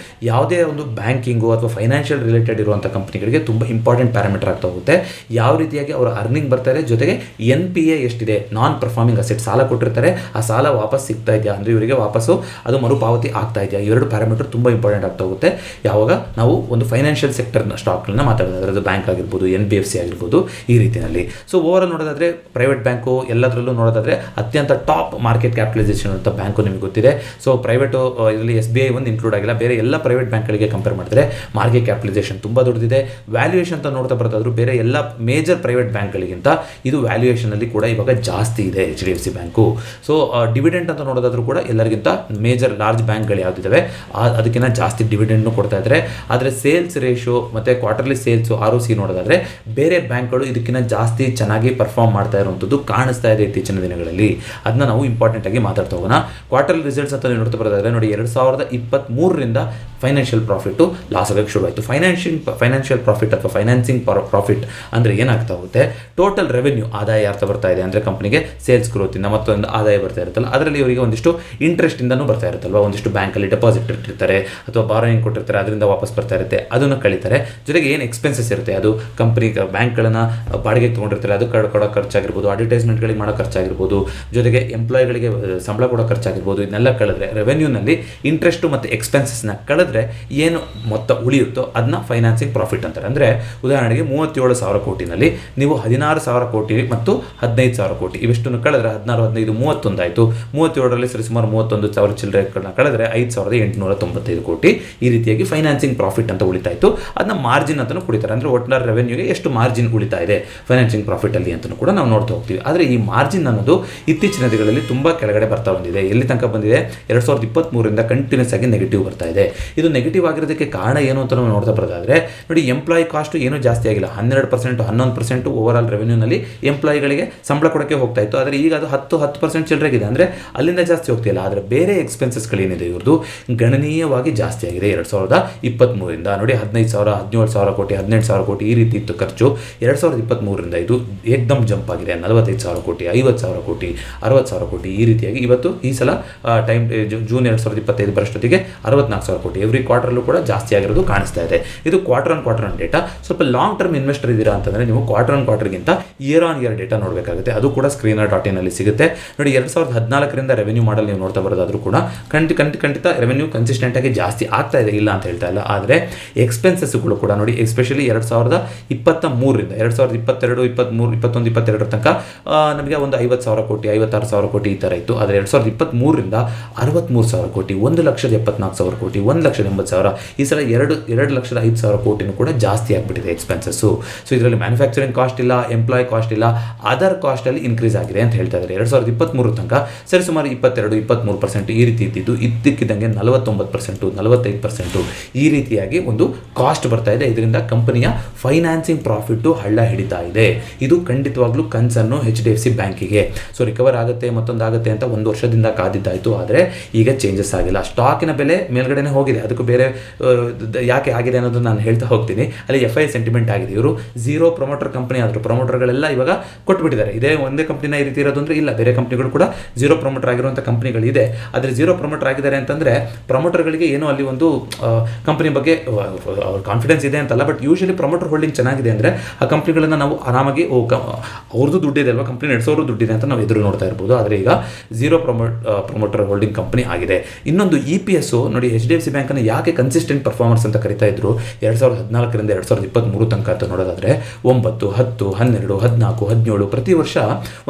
Speaker 1: ಯಾವುದೇ ಒಂದು ಬ್ಯಾಂಕಿಂಗು ಅಥವಾ ಫೈನಾನ್ಷಿಯಲ್ ರಿಲೇಟೆಡ್ ಇರುವಂಥ ಕಂಪ್ನಿಗಳಿಗೆ ತುಂಬ ಇಂಪಾರ್ಟೆಂಟ್ ಪ್ಯಾರಾಮೀಟರ್ ಆಗ್ತಾ ಹೋಗುತ್ತೆ. ಯಾವ ರೀತಿಯಾಗಿ ಅವರ ಅರ್ನಿಂಗ್ ಬರ್ತಾ ಇದೆ, ಜೊತೆಗೆ NPA ಎಷ್ಟಿದೆ, ನಾನ್ ಪರ್ಫಾರ್ಮಿಂಗ್ ಅಸೆಟ್, ಸಾಲ ಕೊಟ್ಟಿರ್ತಾರೆ ಆ ಸಾಲ ವಾಪಸ್ ಸಿಗ್ತಾ ಇದೆಯಾ, ಅಂದರೆ ಇವರಿಗೆ ವಾಪಸ್ಸು ಅದು ಮರುಪಾವತಿ ಆಗ್ತಾ ಇದೆಯಾ, ಇವೆರಡು ಪ್ಯಾರಾಮೀಟರ್ ತುಂಬ ಇಂಪಾರ್ಟೆಂಟ್ ಆಗ್ತಾ ಹೋಗುತ್ತೆ ಯಾವಾಗ ನಾವು ಒಂದು ಫೈನಾನ್ಷಿಯಲ್ ಸೆಕ್ಟರ್ನ ಸ್ಟಾಕ್ಗಳನ್ನ ಮಾತಾಡೋದಾದ್ರೆ. ಅದು ಬ್ಯಾಂಕ್ ಆಗಿರ್ಬೋದು, NBFC ಆಗಿರ್ಬೋದು, ಈ ರೀತಿಯಲ್ಲಿ. ಸೊ ಓವರಾಲ್ ನೋಡೋದಾದ್ರೆ ಪ್ರೈವೇಟ್ ಬ್ಯಾಂಕು ಎಲ್ಲದರಲ್ಲೂ ನೋಡೋದಾದ್ರೆ ಅತ್ಯಂತ ಟಾಪ್ ಮಾರ್ಕೆಟ್ ಕ್ಯಾಪಿಟಲೈಸೇಷನ್ ಅಂತ ಬ್ಯಾಂಕು ನಿಮಗೆ ಗೊತ್ತಿದೆ. ಸೊ ಪ್ರೈವೇಟು ಇದರಲ್ಲಿ SBI ಒಂದು ಇನ್ಕ್ಲೂಡ್ ಆಗಿಲ್ಲ, ಬೇರೆ ಎಲ್ಲ ಪ್ರೈವೇಟ್ ಬ್ಯಾಂಕ್ಗಳಿಗೆ ಕಂಪೇರ್ ಮಾಡಿದ್ರೆ ಮಾರ್ಕೆಟ್ ಕ್ಯಾಪಿಟಲೈಸೇಷನ್ ತುಂಬ ದೊಡ್ಡದಿದೆ. ವ್ಯಾಲ್ಯೂಯೇಷನ್ ಅಂತ ನೋಡ್ತಾ ಬರೋದಾದ್ರೂ ಬೇರೆ ಎಲ್ಲ ಮೇಜರ್ ಪ್ರೈವೇಟ್ ಬ್ಯಾಂಕ್ಗಳಿಗಿಂತ ಇದು ವ್ಯಾಲ್ಯೂಯೇಷನಲ್ಲಿ ಕೂಡ ಇವಾಗ ಜಾಸ್ತಿ ಇದೆ HDFC ಬ್ಯಾಂಕು. ಸೊ ಡಿವಿಡೆಂಟ್ ಅಂತ ನೋಡೋದಾದ್ರೂ ಕೂಡ ಎಲ್ಲರಿಗಿಂತ ಮೇಜರ್ ಲಾರ್ಜ್ ಬ್ಯಾಂಕ್ಗಳು ಯಾವುದಿದ್ದಾವೆ ಅದಕ್ಕಿಂತ ಜಾಸ್ತಿ ಡಿವಿಡೆಂಡ್ನು ಕೊಡ್ತಾ ಇದ್ದಾರೆ. ಆದರೆ ಸೇಲ್ಸ್ ರೇಷಿಯೋ ಮತ್ತು ಕ್ವಾರ್ಟರ್ಲಿ ಸೇಲ್ಸು ROC ನೋಡೋದಾದ್ರೆ ಬೇರೆ ಬ್ಯಾಂಕ್ಗಳು ಇದಕ್ಕಿಂತ ಜಾಸ್ತಿ ಚೆನ್ನಾಗಿ ಪರ್ಫಾರ್ಮ್ ಮಾಡ್ತಾ ಇರುವಂಥದ್ದು ಕಾಣಿಸ್ತಾ ಇದೆ ಇತ್ತೀಚಿನ ದಿನಗಳಲ್ಲಿ. ಅದನ್ನ ನಾವು ಇಂಪಾರ್ಟೆಂಟ್ ಆಗಿ ಮಾತಾಡ್ತಾ ಹೋಗೋಣ. ಕ್ವಾರ್ಟರ್ಲಿ ರಿಸಲ್ಟ್ಸ್ ಅಂತ ನೋಡ್ತಾ ಬರೋದಾದ್ರೆ ನೋಡಿ, 2023ರಿಂದ ಫೈನಾನ್ಷಿಯಲ್ ಪ್ರಾಫಿಟ್ ಲಾಸ್ ಆಗೋಕ್ಕೆ ಶುರುವಾಯಿತು. ಫೈನಾನ್ಷಿಯಲ್ ಪ್ರಾಫಿಟ್ ಅಥವಾ ಫೈನಾನ್ಸಿಂಗ್ ಪ್ರಾಫಿಟ್ ಅಂದರೆ ಏನಾಗ್ತಾ ಹೋಗುತ್ತೆ, ಟೋಟಲ್ ರೆವೆನ್ಯೂ ಆದಾಯ ಅರ್ಥ ಬರ್ತಾ ಇದೆ, ಅಂದರೆ ಕಂಪನಿಗೆ ಸೇಲ್ಸ್ ಗ್ರೋತಿಂದ ಮತ್ತೊಂದು ಆದಾಯ ಬರ್ತಾ ಇರುತ್ತಲ್ಲ, ಅದರಲ್ಲಿ ಇವರಿಗೆ ಒಂದಿಷ್ಟು ಇಂಟ್ರೆಸ್ಟಿಂದನೂ ಬರ್ತಾ ಇರುತ್ತಲ್ವ, ಒಂದಿಷ್ಟು ಬ್ಯಾಂಕಲ್ಲಿ ಡೆಪಾಸಿಟ್ ಇಟ್ಟಿರ್ತಾರೆ ಅಥವಾ ಬಾರೋಯಿಂಗ್ ಕೊಟ್ಟಿರ್ತಾರೆ, ಅದರಿಂದ ವಾಪಸ್ ಬರ್ತಾ ಇರುತ್ತೆ, ಅದನ್ನು ಕಳೀತಾರೆ. ಜೊತೆಗೆ ಏನು ಎಕ್ಸ್ಪೆನ್ಸಸ್ ಇರುತ್ತೆ, ಅದು ಕಂಪನಿ ಬ್ಯಾಂಕ್ಗಳನ್ನು ಬಾಡಿಗೆ ತೊಗೊಂಡಿರ್ತಾರೆ, ಅದು ಕೊಡೋ ಖರ್ಚಾಗಿರ್ಬೋದು, ಅಡ್ವರ್ಟೈಸ್ಮೆಂಟ್ಗಳಿಗೆ ಮಾಡೋ ಖರ್ಚಾಗಿರ್ಬೋದು, ಜೊತೆಗೆ ಎಂಪ್ಲಾಯಿಗಳಿಗೆ ಸಂಬಳ ಕೊಡೋ ಖರ್ಚಾಗಿರ್ಬೋದು, ಇದನ್ನೆಲ್ಲ ಕಳೆದ್ರೆ ರೆವೆನ್ಯೂನಲ್ಲಿ ಇಂಟ್ರೆಸ್ಟು ಮತ್ತು ಎಕ್ಸ್ಪೆನ್ಸಸ್ನ ಕಳೆದ್ರೆ ಏನು ಮೊತ್ತ ಉಳಿಯುತ್ತೋ ಅದನ್ನ ಫೈನಾನ್ಸಿಂಗ್ ಪ್ರಾಫಿಟ್ ಅಂತಾರೆ. ಅಂದರೆ ಉದಾಹರಣೆಗೆ 37,000 ಕೋಟಿನಲ್ಲಿ ನೀವು 16,000 ಕೋಟಿ ಮತ್ತು 15,000 ಕೋಟಿ ಇವೆಷ್ಟನ್ನು ಕಳೆದ್ರೆ 16, 15, 31 ಆಯಿತು. 37ರಲ್ಲಿ ಸರಿಸುಮಾರು 31,000 ಚಿಲ್ಲರೆಗಳನ್ನ ಕಳೆದ್ರೆ 5,895 ಕೋಟಿ ಈ ರೀತಿಯಾಗಿ ಫೈನಾನ್ಸಿಂಗ್ ಪ್ರಾಫಿಟ್ ಅಂತ ಉಳಿತಾ ಇತ್ತು. ಅದನ್ನ ಮಾರ್ಜಿನ್ ಅಂತಲೂ ಕುಡಿತಾರೆ, ಅಂದರೆ ಒಟ್ಟಾರೆ ರೆವೆನ್ಯೂಗೆ ಎಷ್ಟು ಮಾರ್ಜಿನ್ ಉಳಿತಾ ಇದೆ ಫೈನಾನ್ಸಿಂಗ್ ಪ್ರಾಫಿಟಲ್ಲಿ ಅಂತಲೂ ಕೂಡ ನಾವು ನೋಡ್ತಾ ಹೋಗ್ತೀವಿ. ಆದರೆ ಈ ಮಾರ್ಜಿನ್ ಅನ್ನೋದು ಇತ್ತೀಚಿನ ದಿನಗಳಲ್ಲಿ ತುಂಬ ಕೆಳಗಡೆ ಬರ್ತಾ ಬಂದಿದೆ. ಎಲ್ಲಿ ತನಕ ಬಂದಿದೆ, 2023ರಿಂದ ಕಂಟಿನ್ಯೂಸ್ ಆಗಿ ನೆಗೆಟಿವ್ ಬರ್ತಾ ಇದೆ. ಇದು ನೆಗೆಟಿವ್ ಆಗಿರೋದಕ್ಕೆ ಕಾರಣ ಏನು ಅಂತ ನಾವು ನೋಡ್ತಾ ಬರೋದಾದ್ರೆ ನೋಡಿ, ಎಂಪ್ಲಾಯಿ ಕಾಸ್ಟ್ ಏನೂ ಜಾಸ್ತಿ ಆಗಿಲ್ಲ, 12%, 11% ಓವರ್ ಆಲ್ ರೆವೆನ್ಯೂನಲ್ಲಿ ಎಂಪ್ಲಾಯಿಗಳಿಗೆ ಸಂಬಳ ಕೊಡೋಕ್ಕೆ ಹೋಗ್ತಾ ಇತ್ತು. ಆದರೆ ಈಗ ಅದು 10% ಚಿಲ್ಲರೆಗಿದೆ, ಅಂದರೆ ಅಲ್ಲಿಂದ ಜಾಸ್ತಿ ಹೋಗ್ತಿಲ್ಲ. ಆದರೆ ಬೇರೆ ಎಕ್ಸ್ಪೆನ್ಸಸ್ಗಳೇನಿದೆ ಇವ್ರದ್ದು ಗಣನೀಯವಾಗಿ ಜಾಸ್ತಿ ಆಗಿದೆ 2023ರಿಂದ. ನೋಡಿ 15,000, 17,000 ಕೋಟಿ, 18,000 ಕೋಟಿ ಈ ರೀತಿ ಇತ್ತು ಖರ್ಚು. 2023ರಿಂದ ಇದು ಏಕ್ದಮ್ ಜಂಪ್ ಆಗಿದೆ, 45,000 ಕೋಟಿ, 50,000 ಕೋಟಿ, 60,000 ಕೋಟಿ ಈ ರೀತಿಯಾಗಿ. ಇವತ್ತು ಈ ಸಲ ಜೂನ್ 2025 ಬರೋಷ್ಟೊತ್ತಿಗೆ 64,000 ಕೋಟಿ ಎವ್ರಿ ಕ್ವಾರ್ಟರ್ಲ್ಲೂ ಕೂಡ ಜಾಸ್ತಿ ಆಗಿರೋದು ಕಾಣಿಸ್ತಾ ಇದೆ. ಇದು ಕ್ವಾರ್ಟರ್ ಆನ್ ಡೇಟಾ. ಸ್ವಲ್ಪ ಲಾಂಗ್ ಟರ್ಮ್ ಇನ್ವೆಸ್ಟರ್ ಇದ್ದೀರಾ ಅಂತಂದರೆ ನೀವು ಕ್ವಾರ್ಟರ್ ಆನ್ ಕ್ವಾರ್ಟರ್ಗಿಂತ ಇಯರ್ ಆನ್ ಇಯರ್ ಡೇಟಾ ನೋಡಬೇಕಾಗುತ್ತೆ. ಅದು ಕೂಡ screener.in ಅಲ್ಲಿ ಸಿಗುತ್ತೆ. ನೋಡಿ 2014ರಿಂದ ರೆವೆನ್ಯೂ ಮಾಡಲ್ ನೀವು ನೋಡ್ತಾ ಬರೋದಾದ್ರೂ ಕೂಡ ಖಂಡಿತ ರೆವೆನ್ಯೂ ಕನ್ಸಿಸ್ಟೆಂಟ್ ಆಗಿ ಜಾಸ್ತಿ ಆಗ್ತಾ ಇದೆ, ಇಲ್ಲ ಅಂತ ಹೇಳ್ತಾ ಇಲ್ಲ. ಆದರೆ ಎಕ್ಸ್ಪೆನ್ಸಸ್ಗಳು ಕೂಡ ನೋಡಿ, ಎಸ್ಪೆಷಲಿ 2023ರಿಂದ 2022, 23, 21, 22 ತನಕ ನಮಗೆ ಒಂದು 50,000 ಕೋಟಿ, 56,000 ಕೋಟಿ ಈ ಥರ ಇತ್ತು. ಆದರೆ 2023ರಿಂದ 63,000 ಕೋಟಿ, 1,74,000 ಕೋಟಿ, 1,80,000 ಈ ಸಲ 2,05,000 ಕೋಟಿನೂ ಕೂಡ ಜಾಸ್ತಿ ಆಗಿಬಿಟ್ಟಿದೆ ಎಕ್ಸ್ಪೆನ್ಸಸ್ಸು. ಸೊ ಇದರಲ್ಲಿ ಮ್ಯಾನುಫ್ಯಾಕ್ಚರಿಂಗ್ ಕಾಸ್ಟ್ ಇಲ್ಲ, ಎಂಪ್ಲಾಯ್ ಕಾಸ್ಟ್ ಇಲ್ಲ, ಅದರ್ ಕಾಸ್ಟಲ್ಲಿ ಇನ್ಕ್ರೀಸ್ ಆಗಿದೆ ಅಂತ ಹೇಳ್ತಾ ಇದ್ದಾರೆ. 2023 ತನಕ ಸರಿಸುಮಾರು 22-23% ಈ ರೀತಿ ಇದ್ದಿದ್ದು ಇದ್ದಕ್ಕಿದ್ದಂಗೆ 49%, 45% ಈ ರೀತಿಯಾಗಿ ಒಂದು ಕಾಸ್ಟ್ ಬರ್ತಾ ಇದೆ. ಇದರಿಂದ ಕಂಪನಿಯ ಫೈನಾನ್ಸಿಂಗ್ ಪ್ರಾಫಿಟ್ಟು ಹಳ್ಳ ಹಿಡಿತಾ ಇದೆ. ಇದು ಖಂಡಿತವಾಗ್ಲೂ ಕನ್ಸರ್ನು HDFC ಬ್ಯಾಂಕಿಗೆ. ಸೊ ರಿಕವರ್ ಆಗುತ್ತೆ, ಮತ್ತೊಂದಾಗುತ್ತೆ ಅಂತ 1 ವರ್ಷದಿಂದ ಕಾದಿದ್ದಾಯಿತು. ಆದರೆ ಈಗ ಚೇಂಜಸ್ ಆಗಿಲ್ಲ. ಸ್ಟಾಕಿನ ಬೆಲೆ ಮೇಲ್ಗಡೆನೇ ಹೋಗಿದೆ, ಅದಕ್ಕೂ ಬೇರೆ ಯಾಕೆ ಆಗಿದೆ ಅನ್ನೋದು ನಾನು ಹೇಳ್ತಾ ಹೋಗ್ತೀನಿ. ಅಲ್ಲಿ FI ಸೆಂಟಿಮೆಂಟ್ ಆಗಿದೆ. ಇವರು ಝೀರೋ ಪ್ರಮೋಟರ್ ಕಂಪನಿ ಆದರೂ ಪ್ರಮೋಟರ್ಗಳೆಲ್ಲ ಇವಾಗ ಕೊಟ್ಬಿಟ್ಟಿದ್ದಾರೆ. ಇದೇ ಒಂದೇ ಕಂಪ್ನಿನ ಈ ರೀತಿ ಇರೋದು ಅಂದರೆ ಇಲ್ಲ, ಬೇರೆ ಕಂಪ್ನಿಗಳು ಕೂಡ ಝೀರೋ ಪ್ರಮೋಟರ್ ಆಗಿರುವಂಥ ಕಂಪ್ನಿಗಳಿದೆ. ಆದರೆ ಝೀರೋ ಪ್ರಮೋಟರ್ ಆಗಿದ್ದಾರೆ ಅಂತಂದರೆ ಪ್ರಮೋಟರ್ಗಳಿಗೆ ಏನೋ ಅಲ್ಲಿ ಒಂದು ಕಂಪ್ನಿ ಬಗ್ಗೆ ಕಾನ್ಫಿಡೆನ್ಸ್ ಇದೆ ಅಂತಲ್ಲ, ಬಟ್ ಯೂಶಲಿ ಪ್ರಮೋಟರ್ ಹೋಲ್ಡಿಂಗ್ ಚೆನ್ನಾಗಿದೆ ಅಂದರೆ ಆ ಕಂಪ್ನಿಗಳನ್ನು ನಾವು ಆರಾಮಾಗಿ ಅವ್ರದ್ದು ದುಡ್ಡು ದುಡ್ಡಿದೆ ಅಲ್ವಾ, ಕಂಪ್ನಿ ನಡೆಸೋರು ದುಡ್ಡಿದೆ ಅಂತ ನಾವು ಎದುರು ನೋಡ್ತಾ ಇರ್ಬೋದು. ಆದರೆ ಈಗ ಝೀರೋ ಪ್ರಮೋಟರ್ ಹೋಲ್ಡಿಂಗ್ ಕಂಪನಿ ಆಗಿದೆ. ಇನ್ನೊಂದು EPS ನೋಡಿ, HDFC ಬ್ಯಾಂಕನ್ನು ಯಾಕೆ ಕನ್ಸಿಸ್ಟೆಂಟ್ ಪರ್ಫಾರ್ಮರ್ಸ್ ಅಂತ ಕರಿತಾ ಇದ್ರು 2014ರಿಂದ 2023 ತನಕ ಅಂತ ನೋಡೋದಾದ್ರೆ 9, 10, 12, 14, 17 ಪ್ರತಿ ವರ್ಷ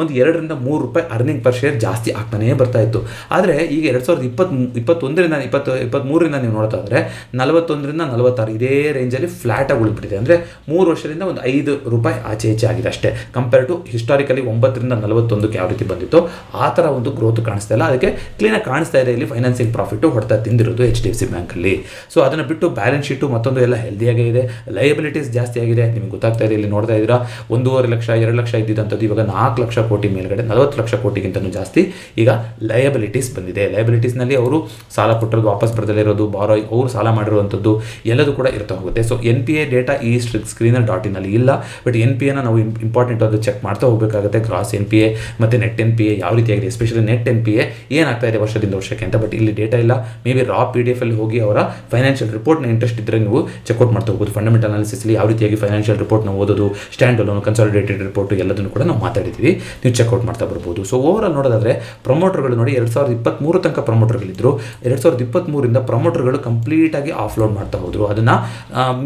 Speaker 1: ಒಂದು 2ರಿಂದ 3 ರೂಪಾಯಿ ಅರ್ನಿಂಗ್ ಪರ್ ಶೇರ್ ಜಾಸ್ತಿ ಆಗ್ತಾನೇ ಬರ್ತಾ ಇತ್ತು. ಆದರೆ ಈಗ 2023ರಿಂದ ನೀವು ನೋಡ್ತಾ ಇದ್ರೆ 41ರಿಂದ 46 ಇದೇ ರೇಂಜಲ್ಲಿ ಫ್ಲಾಟ್ ಆಗಿ ಉಳಿದ್ಬಿಟ್ಟಿದೆ. ಅಂದರೆ 3 ವರ್ಷದಿಂದ ಒಂದು 5 ರೂಪಾಯಿ ಆಚೆ ಈಚೆ ಆಗಿದೆ ಅಷ್ಟೇ, ಕಂಪೇರ್ ಟು ಹಿಸ್ಟಾರಿಕಲಿ 9ರಿಂದ 41ಕ್ಕೆ ಯಾವ ರೀತಿ ಬಂದಿತ್ತು ಆ ಥರ ಒಂದು ಗ್ರೋತ್ ಕಾಣಿಸ್ತಾ ಇಲ್ಲ. ಅದಕ್ಕೆ ಕ್ಲೀನಾಗಿ ಕಾಣಿಸ್ತಾ ಇದೆ ಇಲ್ಲಿ ಫೈನಾನ್ಸಿಂಗ್ ಪ್ರಾಫಿಟ್ ಹೊಡ್ತಾ ತಿಂದಿರೋದು HDFC ಬ್ಯಾಂಕಲ್ಲಿ. ಸೊ ಅದನ್ನು ಬಿಟ್ಟು ಬ್ಯಾಲೆನ್ಸ್ ಶೀಟು ಮತ್ತೊಂದು ಎಲ್ಲ ಹೆಲ್ದಿಯಾಗೇ ಇದೆ. ಲಯಬಿಲಿಟೀಸ್ ಜಾಸ್ತಿ ಆಗಿದೆ, ನಿಮಗೆ ಗೊತ್ತಾಗ್ತಾ ಇದೆ. ಇಲ್ಲಿ ನೋಡ್ತಾ ಇದ್ದೀರಾ 1.5 ಲಕ್ಷ 2 ಲಕ್ಷ ಇದ್ದಿದ್ದಂಥದ್ದು ಇವಾಗ 4 ಲಕ್ಷ ಕೋಟಿ ಮೇಲ್ಗಡೆ 40 ಲಕ್ಷ ಕೋಟಿಗಿಂತಲೂ ಜಾಸ್ತಿ ಈಗ ಲಯಬಿಲಿಟೀಸ್ ಬಂದಿದೆ. ಲಯಬಿಲಿಟೀಸ್ನಲ್ಲಿ ಅವರು ಸಾಲ ಕೊಟ್ಟಿರೋದು ವಾಪಸ್ ಬರದಲ್ಲೇ ಇರೋದು, ಅವರು ಸಾಲ ಮಾಡಿರುವಂಥದ್ದು ಎಲ್ಲದೂ ಕೂಡ ಇರ್ತಾ ಹೋಗುತ್ತೆ. ಸೊ NPA ಡೇಟಾ ಈ ಸ್ಕ್ರೀನರ್ .in ಇಲ್ಲ, ಬಟ್ NPAನ ನಾವು ಇಂಪಾರ್ಟೆಂಟ್ ಅದು ಚೆಕ್ ಮಾಡ್ತಾ ಹೋಗಬೇಕಾಗುತ್ತೆ. ಗ್ರಾಸ್ NPA ಮತ್ತು ನೆಟ್ NPA ಯಾವ ರೀತಿಯಾಗಿದೆ, ಎಸ್ಪೆಷಲಿ ನೆಟ್ NPA ಏನಾಗ್ತಾ ಇದೆ ವರ್ಷದಿಂದ ವರ್ಷಕ್ಕೆ ಅಂತ. ಬಟ್ ಇಲ್ಲಿ ಡೇಟಾ ಇಲ್ಲ. ಮೇ ಬಿ ರಾ PDF ಅಲ್ಲಿ ಹೋಗಿ ಅವರ ಫೈನಾನ್ಷಿಯಲ್ ರಿಪೋರ್ಟ್ನ ಇಂಟ್ರೆಸ್ಟ್ ಇದ್ದರೆ ನೀವು ಚೆಕ್ಔಟ್ ಮಾಡ್ತಾ ಹೋಗ್ಬೋದು. ಫಂಡಮೆಂಟಲ್ ಅನಾಲಿಸಿಸ್ಲಿ ಯಾವ ರೀತಿಯಾಗಿ ಫೈನಾನ್ಷಿಯಲ್ ರಿಪೋರ್ಟ್ನ ಓದೋದು, ಸ್ಟ್ಯಾಂಡ್ ಅಲೋನ್, ಕನ್ಸಾಲಿಡೇಟೆಡ್ ರಿಪೋರ್ಟ್ ಎಲ್ಲದನ್ನು ಕೂಡ ನಾವು ಮಾತಾಡಿದ್ದೀವಿ, ನೀವು ಚೆಕ್ಔಟ್ ಮಾಡ್ತಾ ಬರ್ಬೋದು. ಸೊ ಓವರಾಲ್ ನೋಡೋದಾದ್ರೆ ಪ್ರಮೋಟರ್ಗಳು ನೋಡಿ 2023 ತನಕ ಪ್ರಮೋಟರ್ಗಳಿದ್ದರು. 2023ರಿಂದ ಪ್ರಮೋಟರ್ಗಳು ಕಂಪ್ಲೀಟಾಗಿ ಆಫ್ಲೋಡ್ ಮಾಡ್ತಾ ಹೋದರು. ಅದನ್ನು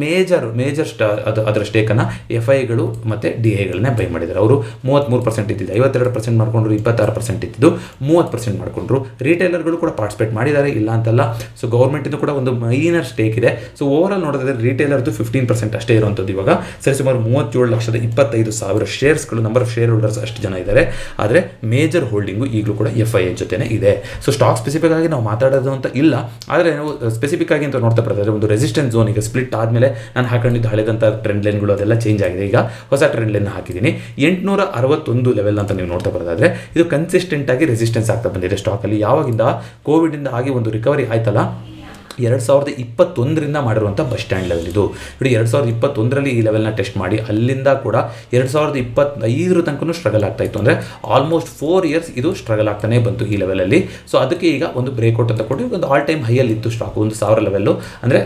Speaker 1: ಮೇಜರ್ ಅದರ ಸ್ಟೇಕನ್ನು FIಗಳು ಮತ್ತು DIಗಳನ್ನೇ ಬೈ ಮಾಡಿದ್ದಾರೆ. ಅವರು 33% ಇದ್ದಿದ್ದು 52% ಮಾಡಿಕೊಂಡ್ರು, 26% ಇದ್ದಿದ್ದು 30% ಮಾಡಿಕೊಂಡ್ರು. ರಿಟೇಲರ್ಗಳು ಕೂಡ ಪಾರ್ಟಿಸಿಪೇಟ್ ಮಾಡಿದ್ದಾರೆ, ಇಲ್ಲ ಅಂತಲ್ಲ. ಸೊ ಗೌರ್ಮೆಂಟಿಂದ ಕೂಡ ಒಂದು ಮೈನರ್ ಸ್ಟೇಕ್ ಇದೆ. ಸೊ ಓವರಾಲ್ ನೋಡೋದಾದ್ರೆ ರಿಟೇಲರ್ದು 15% ಅಷ್ಟೇ ಇರುವಂಥದ್ದು. ಇವಾಗ ಸರಿಸುಮಾರು 37,25,000 ಶೇರ್ಸ್ಗಳು, ನಂಬರ್ ಆಫ್ ಶೇರ್ ಹೋಲ್ಡರ್ಸ್ ಅಷ್ಟು ಜನ ಇದ್ದಾರೆ. ಆದರೆ ಮೇಜರ್ ಹೋಲ್ಡಿಂಗು ಈಗಲೂ ಕೂಡ FI ಜೊತೆನೇ ಇದೆ. ಸೊ ಸ್ಟಾಕ್ ಸ್ಪೆಸಿಫಿಕ್ ಆಗಿ ನಾವು ಮಾತಾಡೋದು ಅಂತ ಇಲ್ಲ, ಆದರೆ ನಾವು ಸ್ಪೆಸಿಫಿಕ್ ಆಗಿ ಅಂತ ನೋಡ್ತಾ ಬರ್ತಾರೆ. ಒಂದು ರೆಸಿಸ್ಟೆನ್ಸ್ ಝೋನ್ ಈಗ ಸ್ಪ್ಲಿಟ್ ಆದಮೇಲೆ ನಾನು ಹಾಕೊಂಡಿದ್ದು ಹಳೆದಂಥ ಟ್ರೆಂಡ್ ಲೈನ್ಗಳು ಅದೆಲ್ಲ ಚೇಂಜ್ ಆಗಿದೆ. ಈಗ ಹೊಸ ಟ್ರೆಂಡ್ ಲೈನ್ ಹಾಕಿದ್ದೀನಿ 861 ಲೆವೆಲ್ ಅಂತ ನೀವು ನೋಡ್ತಾ ಬರೋದಾದ್ರೆ ಇದು ಕನ್ಸಿಸ್ಟೆಂಟ್ ಆಗಿ ರೆಸಿಸ್ಟೆನ್ಸ್ ಆಗ್ತಾ ಬಂದಿದೆ ಸ್ಟಾಕಲ್ಲಿ. ಯಾವಾಗಿಂದ ಕೋವಿಡಿಂದ ಆಗಿ ಒಂದು ರಿಕವರಿ ಆಯ್ತಲ್ಲ 2021ರಿಂದ ಮಾಡಿರುವಂಥ ಬಸ್ ಸ್ಟ್ಯಾಂಡ್ ಲೆವೆಲ್ ಇದು. ನೋಡಿ 2021ರಲ್ಲಿ ಈ ಲೆವೆಲ್ನ ಟೆಸ್ಟ್ ಮಾಡಿ ಅಲ್ಲಿಂದ ಕೂಡ 2025 ತನಕ ಸ್ಟ್ರಗಲ್ ಆಗ್ತಾ ಇತ್ತು. ಅಂದರೆ ಆಲ್ಮೋಸ್ಟ್ 4 ಇಯರ್ಸ್ ಇದು ಸ್ಟ್ರಗಲ್ ಆಗ್ತಾನೆ ಬಂತು ಈ ಲೆವೆಲಲ್ಲಿ. ಸೊ ಅದಕ್ಕೆ ಈಗ ಒಂದು ಬ್ರೇಕ್ಔಟ್ ಅಂತ ಕೊಟ್ಟು ಒಂದು ಆಲ್ ಟೈಮ್ ಹೈಯಲ್ಲಿ ಇತ್ತು ಸ್ಟಾಕ್, 1,000 ಲೆವೆಲ್ಲು. ಅಂದರೆ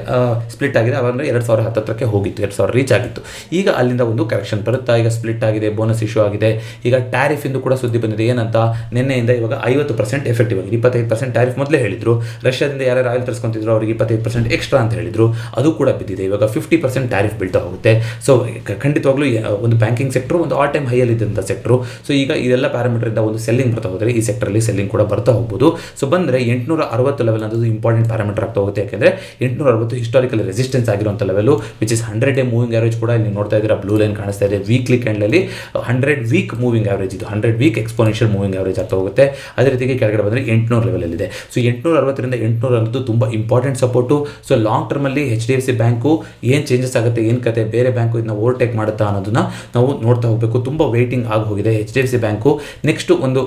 Speaker 1: ಸ್ಪ್ಲಿಟ್ ಆಗಿದೆ, ಅವಾಗ 2010 ಹೋಗಿತ್ತು, 2000 ರೀಚ್ ಆಗಿತ್ತು. ಈಗ ಅಲ್ಲಿಂದ ಒಂದು ಕರೆಕ್ಷನ್ ಬರುತ್ತಾ, ಈಗ ಸ್ಪ್ಲಿಟ್ ಆಗಿದೆ, ಬೋನಸ್ ಇಶ್ಯೂ ಆಗಿದೆ. ಈಗ ಟ್ಯಾರಿಫ್ ಇಂದು ಕೂಡ ಸುದ್ದಿ ಬಂದಿದೆ. ಏನಂತ, ನಿನ್ನೆಯಿಂದ ಇವಾಗ 50% ಎಫೆಕ್ಟಿವ್ ಆಗಿದೆ. 25% ಟ್ಯಾರಿಫ್ ಮೊದಲೇ ಹೇಳಿದ್ರು. ರಷ್ಯಾದಿಂದ ಯಾರು ಆಯಿಲ್ ತರಿಸ್ಕೊಂತಿದ್ರು ಅವರಿಗೆ 25% ಎಕ್ಸ್ಟ್ರಾ ಅಂತ ಹೇಳಿದ್ರು, ಅದು ಕೂಡ ಬಿದ್ದಿದೆ. ಇವಾಗ 50% ಟ್ಯಾರಿಫ್ ಬೀಳ್ತಾ ಹೋಗುತ್ತೆ. ಸೊ ಖಂಡಿತವಾಗ್ಲೂ ಒಂದು ಬ್ಯಾಂಕಿಂಗ್ ಸೆಕ್ಟರ್ ಒಂದು ಆಲ್ ಟೈಮ್ ಹೈಯಲ್ಲಿ ಇದ್ದಂಥ ಸೆಕ್ಟರು. ಸೊ ಈಗ ಇದೆಲ್ಲ ಪ್ಯಾರಾಮೀಟರಿಂದ ಒಂದು ಸೆಲ್ಲಿಂಗ್ ಬರ್ತಾ ಹೋದರೆ ಈ ಸೆಕ್ಟರಲ್ಲಿ ಸೆಲ್ಲಿಂಗ್ ಕೂಡ ಬರ್ತಾ ಹೋಗ್ಬೋದು. ಸೊ ಬಂದರೆ 860 ಲೆವೆಲ್ ಅನ್ನೋದು ಇಂಪಾರ್ಟೆಂಟ್ ಪ್ಯಾರಾಮೀಟರ್ ಆಗ್ತಾ ಹೋಗುತ್ತೆ. ಯಾಕೆಂದರೆ 860 ಹಿಸ್ಟಾರಿಕಲ್ ರೆಸಿಸ್ಟೆನ್ಸ್ ಆಗಿರುವಂಥ level, which is 100 day moving average ಕೂಡ ಇಲ್ಲಿ ನೋಡ್ತಾ ಇದ್ದೀರಾ, ಬ್ಲೂ ಲೈನ್ ಕಾಣಿಸ್ತಾ ಇದೆ. ವೀಕ್ಲಿ ಕ್ಯಾಂಡಲಲ್ಲಿ 100 ವೀಕ್ ಮೂವಿಂಗ್ ಆವರೇಜ್, ಇದು 100 ವೀಕ್ ಎಕ್ಸ್ಪೋನೆನ್ಷಿಯಲ್ ಮೂವಿಂಗ್ ಆವರೇಜ್ ಆಗ್ತಾ ಹೋಗುತ್ತೆ. ಅದೇ ರೀತಿಗೆ ಕೆಳಗಡೆ ಬಂದರೆ 800 ಲೆವೆಲಲ್ಲಿದೆ. ಸೊ 860ರಿಂದ 800 ಅನ್ನೋದು ತುಂಬ ಇಂಪಾರ್ಟೆಂಟ್ ಸಪೋರ್ಟು. ಸೊ ಲಾಂಗ್ ಟರ್ಮಲ್ಲಿ HDFC ಬ್ಯಾಂಕು ಏನು ಚೇಂಜಸ್ ಆಗುತ್ತೆ, ಏನು ಕತೆ, ಬೇರೆ ಬ್ಯಾಂಕು ಇದನ್ನ ಓವರ್ಟೇಕ್ ಮಾಡುತ್ತಾ ಅನ್ನೋದನ್ನ ನಾವು ನೋಡ್ತಾ ಹೋಗಬೇಕು. ತುಂಬ ವೇಟಿಂಗ್ ಆಗಿ ಹೋಗಿದೆ HDFC ಬ್ಯಾಂಕು. ನೆಕ್ಸ್ಟ್ ಒಂದು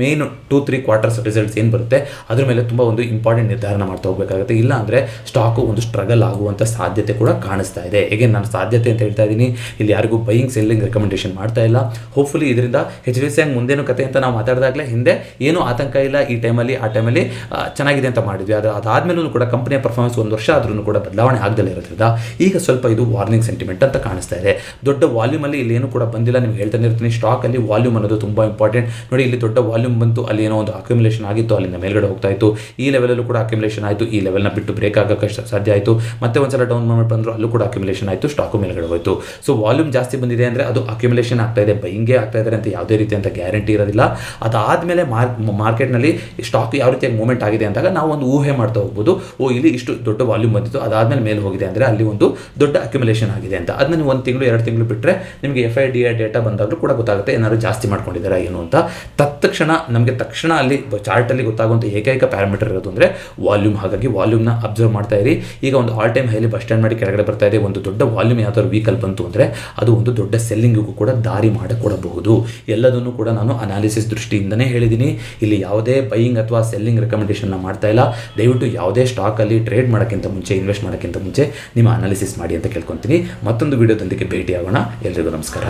Speaker 1: ಮೇನ್ 2-3 ಕ್ವಾರ್ಟರ್ಸ್ ರಿಸಲ್ಟ್ಸ್ ಏನು ಬರುತ್ತೆ ಅದ್ರ ಮೇಲೆ ತುಂಬ ಒಂದು ಇಂಪಾರ್ಟೆಂಟ್ ನಿರ್ಧಾರ ಮಾಡ್ತಾ ಹೋಗಬೇಕಾಗುತ್ತೆ. ಇಲ್ಲ ಅಂದರೆ ಸ್ಟಾಕು ಒಂದು ಸ್ಟ್ರಗಲ್ ಆಗುವಂಥ ಸಾಧ್ಯತೆ ಕೂಡ ಕಾಣಿಸ್ತಾ ಇದೆ. ಹೇಗೆ ನಾನು ಸಾಧ್ಯತೆ ಅಂತ ಹೇಳ್ತಾ ಇದ್ದೀನಿ, ಇಲ್ಲಿ ಯಾರಿಗೂ ಬೈಯಿಂಗ್ ಸೆಲ್ಲಿಂಗ್ ರೆಕಮೆಂಡೇಶನ್ ಮಾಡ್ತಾ ಇಲ್ಲ. ಹೋಪ್ಫುಲಿ ಇದರಿಂದ HDFC ಬ್ಯಾಂಕ್ ಮುಂದೇನು ಕತೆ ಅಂತ ನಾವು ಮಾತಾಡಿದಾಗಲೇ ಹಿಂದೆ ಏನೂ ಆತಂಕ ಇಲ್ಲ, ಈ ಟೈಮಲ್ಲಿ ಆ ಟೈಮಲ್ಲಿ ಚೆನ್ನಾಗಿದೆ ಅಂತ ಮಾಡಿದ್ವಿ. ಅದಾದ್ಮೇಲೂ ಕೂಡ ಕಂಪನಿಯ ಪರ್ಫಾರ್ಮೆನ್ಸ್ 1 ವರ್ಷ ಆದ್ರೂ ಕೂಡ ಬದಲಾವಣೆ ಆಗದಲ್ಲೇ ಇರೋದ್ರಿಂದ ಈಗ ಸ್ವಲ್ಪ ಇದು ವಾರ್ನಿಂಗ್ ಸೆಂಟಿಮೆಂಟ್ ಅಂತ ಕಾಣಿಸ್ತಾ ಇದೆ. ದೊಡ್ಡ ವಾಲ್ಯೂಮಲ್ಲಿ ಇಲ್ಲಿ ಏನು ಕೂಡ ಬಂದಿಲ್ಲ. ನಿಮ್ಗೆ ಹೇಳ್ತಾನೆ ಇರ್ತೀನಿ, ಸ್ಟಾಕಲ್ಲಿ ವಾಲ್ಯೂಮ್ ಅನ್ನೋದು ತುಂಬ ಇಂಪಾರ್ಟೆಂಟ್. ನೋಡಿ ಇಲ್ಲಿ ದೊಡ್ಡ ವಾಲ್ಯೂಮ್ ಬಂತು, ಅಲ್ಲಿ ಏನೋ ಒಂದು ಅಕ್ಯುಮುಲೇಷನ್ ಆಗಿತ್ತು, ಅಲ್ಲಿಂದ ಮೇಲ್ಗಡೆ ಹೋಗ್ತಾ ಇತ್ತು. ಈ ಲೆವೆಲಲ್ಲೂ ಕೂಡ ಅಕ್ಯುಮುಲೇಷನ್ ಆಯಿತು, ಈ ಲೆವೆಲ್ನ ಬಿಟ್ಟು ಬ್ರೇಕ್ ಆಗೋಕ್ಕೆ ಸಾಧ್ಯ ಆಯಿತು. ಮತ್ತೆ ಒಂದ್ಸಲ ಡೌನ್ ಮೂವ್ಮೆಂಟ್ ಬಂದರು, ಅಲ್ಲೂ ಕೂಡ ಅಕ್ಯುಮುಲೇಷನ್ ಆಯಿತು, ಸ್ಟಾಕು ಮೇಲ್ಗಡೆ ಹೋಯಿತು. ಸೊ ವಾಲ್ಯೂಮ್ ಜಾಸ್ತಿ ಬಂದಿದೆ ಅಂದರೆ ಅದು ಅಕ್ಯುಮುಲೇಷನ್ ಆಗ್ತಾ ಇದೆ, ಬೈಯಿಂಗೇ ಆಗ್ತಾ ಇದ್ದಾರೆ ಅಂತ ಯಾವುದೇ ರೀತಿ ಅಂತ ಗ್ಯಾರಂಟಿ ಇರೋದಿಲ್ಲ. ಅದಾದಮೇಲೆ ಮಾರ್ಕೆಟ್ನಲ್ಲಿ ಸ್ಟಾಕ್ ಯಾವ ರೀತಿಯಾಗಿ ಮೂವ್ಮೆಂಟ್ ಆಗಿದೆ ಅಂದಾಗ ನಾವು ಒಂದು ಊಹೆ ಮಾಡ್ತಾ ಹೋಗ್ಬೋದು, ಇಲ್ಲಿ ಇಷ್ಟು ದೊಡ್ಡ ವಾಲ್ಯೂಮ್ ಬಂದಿತ್ತು, ಅದಾದಮೇಲೆ ಮೇಲೆ ಹೋಗಿದೆ ಅಂದರೆ ಅಲ್ಲಿ ಒಂದು ದೊಡ್ಡ ಅಕ್ಯುಮುಲೇಷನ್ ಆಗಿದೆ ಅಂತ. ಅದನ್ನ ನೀವು 1 ತಿಂಗಳು 2 ತಿಂಗಳು ಬಿಟ್ಟರೆ ನಿಮಗೆ FIDI ಡೇಟಾ ಬಂದಾಗಲೂ ಕೂಡ ಗೊತ್ತಾಗುತ್ತೆ ಏನಾದ್ರು ಜಾಸ್ತಿ ಮಾಡ್ಕೊಂಡಿದ್ದಾರೆ ಏನು ಅಂತ. ನಮಗೆ ತಕ್ಷಣ ಅಲ್ಲಿ ಚಾರ್ಟಲ್ಲಿ ಗೊತ್ತಾಗುವಂಥ ಏಕೈಕ ಪ್ಯಾರಾಮೀಟರ್ ಇರೋದು ಅಂದರೆ ವಾಲ್ಯೂಮ್. ಹಾಗಾಗಿ ವಾಲ್ಯೂಮ್ನ ಅಬ್ಸರ್ವ್ ಮಾಡ್ತಾ ಇರಿ. ಈಗ ಒಂದು all time highly bus stand ಮಾಡಿ ಕೆಳಗಡೆ ಬರ್ತಾ ಇದೆ. ಒಂದು ದೊಡ್ಡ ವಾಲ್ಯೂಮ್ ಯಾವ್ದಾದ್ರು ವೀಕಲ್ ಬಂತು ಅಂದರೆ ಅದು ಒಂದು ದೊಡ್ಡ ಸೆಲ್ಲಿಂಗಿಗೂ ಕೂಡ ದಾರಿ ಮಾಡಿಕೊಡಬಹುದು. ಎಲ್ಲದನ್ನು ಕೂಡ ನಾನು ಅನಾಲಿಸಿಸ್ ದೃಷ್ಟಿಯಿಂದನೇ ಹೇಳಿದ್ದೀನಿ. ಇಲ್ಲಿ ಯಾವುದೇ ಬೈಯಿಂಗ್ ಅಥವಾ ಸೆಲ್ಲಿಂಗ್ ರೆಕಮೆಂಡೇಶನ್ನ ಮಾಡ್ತಾ ಇಲ್ಲ. ದಯವಿಟ್ಟು ಯಾವುದೇ ಸ್ಟಾಕಲ್ಲಿ ಟ್ರೇಡ್ ಮಾಡೋಕ್ಕಿಂತ ಮುಂಚೆ, ಇನ್ವೆಸ್ಟ್ ಮಾಡೋಕ್ಕಿಂತ ಮುಂಚೆ ನಿಮ್ಮ ಅನಾಲಿಸಿಸ್ ಮಾಡಿ ಅಂತ ಕೇಳ್ಕೊತೀನಿ. ಮತ್ತೊಂದು ವಿಡಿಯೋದೊಂದಿಗೆ ಭೇಟಿ ಆಗೋಣ. ಎಲ್ರಿಗೂ ನಮಸ್ಕಾರ.